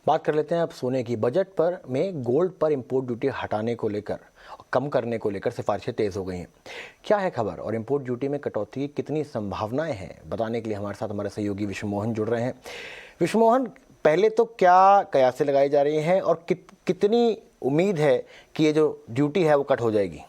बात कर लेते हैं अब सोने की। बजट पर में गोल्ड पर इंपोर्ट ड्यूटी हटाने को लेकर, कम करने को लेकर सिफारिशें तेज हो गई हैं। क्या है खबर और इंपोर्ट ड्यूटी में कटौती की कितनी संभावनाएं हैं, बताने के लिए हमारे साथ हमारे सहयोगी विश्वमोहन जुड़ रहे हैं। विश्वमोहन, पहले तो क्या कयासें लगाई जा रही हैं और कितनी उम्मीद है कि ये जो ड्यूटी है वो कट हो जाएगी?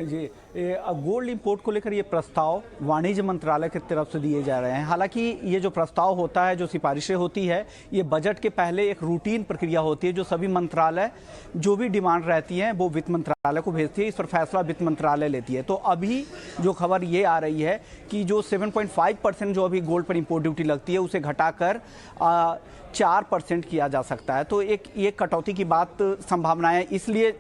जी, गोल्ड इंपोर्ट को लेकर ये प्रस्ताव वाणिज्य मंत्रालय की तरफ से दिए जा रहे हैं। हालांकि ये जो प्रस्ताव होता है, जो सिफारिशें होती है, ये बजट के पहले एक रूटीन प्रक्रिया होती है जो सभी मंत्रालय जो भी डिमांड रहती है वो वित्त मंत्रालय को भेजती है। इस पर फैसला वित्त मंत्रालय लेती है। तो अभी जो खबर ये आ रही है कि जो 7.5% जो अभी गोल्ड पर इंपोर्ट ड्यूटी लगती है उसे घटाकर 4% किया जा सकता है। तो एक कटौती की बात संभावनाएं इसलिए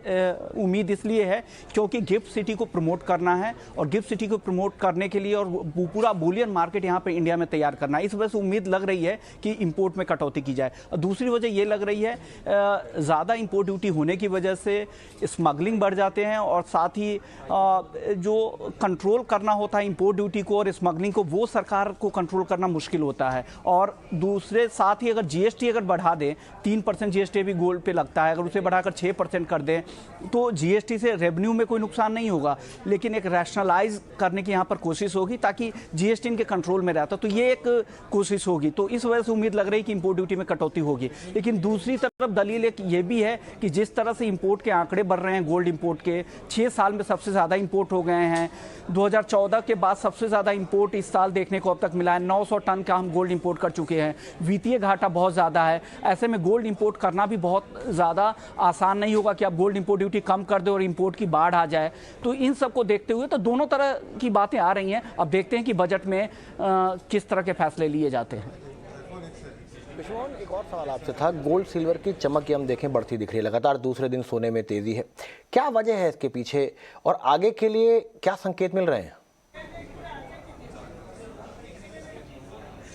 उम्मीद इसलिए है क्योंकि गिफ्ट सिटी को प्रमोट करना है और गिफ्ट सिटी को प्रमोट करने के लिए और पूरा बुलियन मार्केट यहाँ पे इंडिया में तैयार करना है। इस वजह से उम्मीद लग रही है कि इंपोर्ट में कटौती की जाए। और दूसरी वजह ये लग रही है ज़्यादा इंपोर्ट ड्यूटी होने की वजह से स्मगलिंग बढ़ जाते हैं और साथ ही जो कंट्रोल करना होता है इंपोर्ट ड्यूटी को और स्मगलिंग को, वो सरकार को कंट्रोल करना मुश्किल होता है। और दूसरे साथ ही अगर जीएसटी अगर बढ़ा दें, 3% जीएसटी भी गोल्ड पे लगता है, अगर उसे बढ़ाकर 6% कर दें तो जीएसटी से रेवेन्यू में कोई नुकसान नहीं होगा, लेकिन एक रैशनलाइज करने की यहाँ पर कोशिश होगी ताकि जीएसटी इनके कंट्रोल में रहता। तो ये एक कोशिश होगी। तो इस वजह से उम्मीद लग रही है कि इंपोर्ट ड्यूटी में कटौती होगी। लेकिन दूसरी तरफ दलील एक ये भी है कि जिस तरह से इंपोर्ट के आंकड़े बढ़ रहे हैं, गोल्ड इंपोर्ट के 6 साल में सबसे ज़्यादा इंपोर्ट हो गए हैं। 2014 के बाद सबसे ज़्यादा इंपोर्ट इस साल देखने को अब तक मिला है। 900 टन का हम गोल्ड इंपोर्ट कर चुके हैं। वित्तीय घाटा बहुत ज़्यादा है। ऐसे में गोल्ड इंपोर्ट करना भी बहुत ज़्यादा आसान नहीं होगा कि आप गोल्ड इंपोर्ट ड्यूटी कम कर दे और इंपोर्ट की बाढ़ आ जाए। तो इन सब को देखते हुए तो दोनों तरह की बातें आ रही हैं। अब देखते हैं कि बजट में किस तरह के फैसले लिए जाते हैं। विश्वमोहन, एक और सवाल आपसे था। गोल्ड सिल्वर की चमक हम देखें बढ़ती दिख रही है, लगातार दूसरे दिन सोने में तेजी है। क्या वजह है इसके पीछे और आगे के लिए क्या संकेत मिल रहे हैं?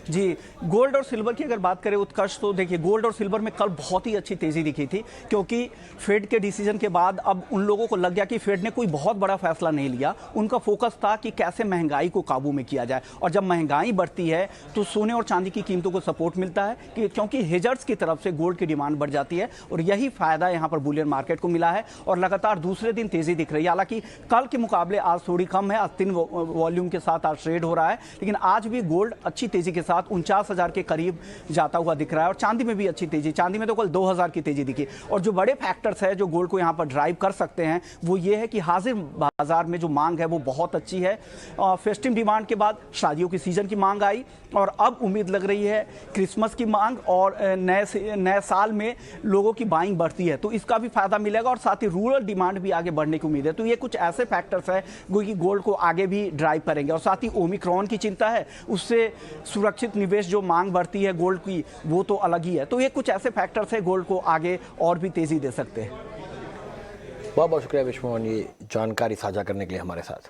जी, गोल्ड और सिल्वर की अगर बात करें उत्कर्ष, तो देखिए गोल्ड और सिल्वर में कल बहुत ही अच्छी तेजी दिखी थी क्योंकि फेड के डिसीजन के बाद अब उन लोगों को लग गया कि फेड ने कोई बहुत बड़ा फैसला नहीं लिया। उनका फोकस था कि कैसे महंगाई को काबू में किया जाए। और जब महंगाई बढ़ती है तो सोने और चांदी की कीमतों को सपोर्ट मिलता है क्योंकि हेजर्स की तरफ से गोल्ड की डिमांड बढ़ जाती है और यही फायदा यहाँ पर बुलियन मार्केट को मिला है और लगातार दूसरे दिन तेजी दिख रही है। हालांकि कल के मुकाबले आज थोड़ी कम है, आज 3 वॉल्यूम के साथ आज ट्रेड हो रहा है, लेकिन आज भी गोल्ड अच्छी तेजी के साथ 49,000 के करीब जाता हुआ दिख रहा है। और चांदी में भी अच्छी तेजी, चांदी में तो कल 2,000 की तेजी दिखी। और जो बड़े फैक्टर्स है जो गोल्ड को यहाँ पर ड्राइव कर सकते हैं वो ये है कि हाजिर बाजार में जो मांग है वो बहुत अच्छी है। फेस्टिव डिमांड के बाद शादियों की सीजन की मांग आई और अब उम्मीद लग रही है क्रिसमस की मांग और नए साल में लोगों की बाइंग बढ़ती है, तो इसका भी फायदा मिलेगा। और साथ ही रूरल डिमांड भी आगे बढ़ने की उम्मीद है। तो ये कुछ ऐसे फैक्टर्स है जो कि गोल्ड को आगे भी ड्राइव करेंगे। और साथ ही ओमिक्रॉन की चिंता है, उससे सुरक्षित निवेश जो मांग बढ़ती है गोल्ड की वो तो अलग ही है। तो ये कुछ ऐसे फैक्टर्स है गोल्ड को आगे और भी तेजी दे सकते हैं। बहुत बहुत शुक्रिया विश्वमोहन, ये जानकारी साझा करने के लिए हमारे साथ।